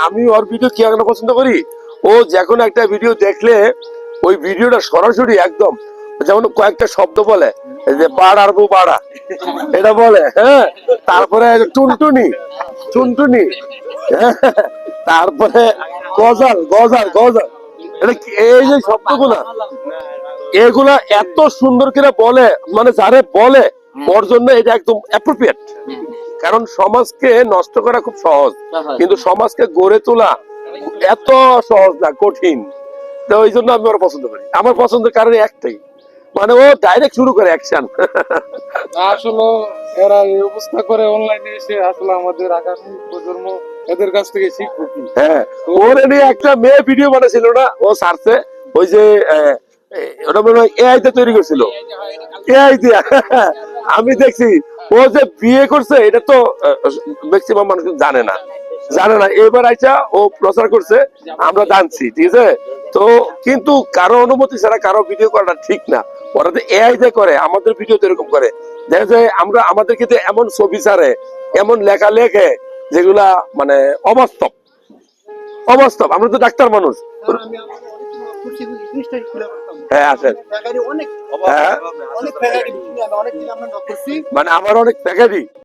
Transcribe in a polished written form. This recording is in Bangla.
আমি ওর ভিডিও কি এখনো পছন্দ করি, ও যে কোনো একটা ভিডিও দেখলে ওই ভিডিওটা সরাসরি একদম, যেমন কয়েকটা শব্দ বলে, এই যে বাড়ারবো বাড়া, এটা বলে, হ্যাঁ, তারপরে টুনটুনি টুনটুনি, হ্যাঁ, তারপরে গজাল গজাল গজাল, এই যে শব্দগুলা, এগুলা এত সুন্দর করে বলে, মানে যারে বলে ওর জন্য এটা একদম অ্যাপ্রোপ্রিয়েট। কারণ সমাজকে নষ্ট করা খুব সহজ, কিন্তু সমাজকে গড়ে তোলা এত সহজ না, কঠিন। তো ওই জন্য আমি ওর পছন্দ করি। আমার পছন্দের কারণ একটাই, মানে ও ডাইরেক্ট শুরু করে অ্যাকশন। আসলে এরা এই অবস্থা করে অনলাইনে এসে আসলে আমাদের আগামী প্রজন্ম এদের কাছ থেকে শিখবো কি? হ্যাঁ, ওর নিয়ে একটা মেয়ে ভিডিও বানাছিল না, ও সারছে, ওই যে ওটা মনে হয় এআই তে তৈরি করছিল, এআই দিয়া। আমি দেখছি ও যে বিয়ে করছে, এটা তো ম্যাক্সিমাম মানুষ জানে না, জানে না। এবার আইসা ও প্রচার করছে, আমরা জানছি, ঠিক আছে। তো কিন্তু কারো অনুমতি ছাড়া কারো ভিডিও করাটা ঠিক না। ওরা তো এআই দিয়ে করে, আমাদের ভিডিও তো এরকম করে, দেখা যায় আমরা আমাদেরকে তো এমন ছবি ছাড়ে, এমন লেখা লেখে যেগুলা মানে অবাস্তব, অবাস্তব। আমরা তো ডাক্তার মানুষ। হ্যাঁ আসেন, হ্যাঁ, মানে আমার অনেক প্যাকেটই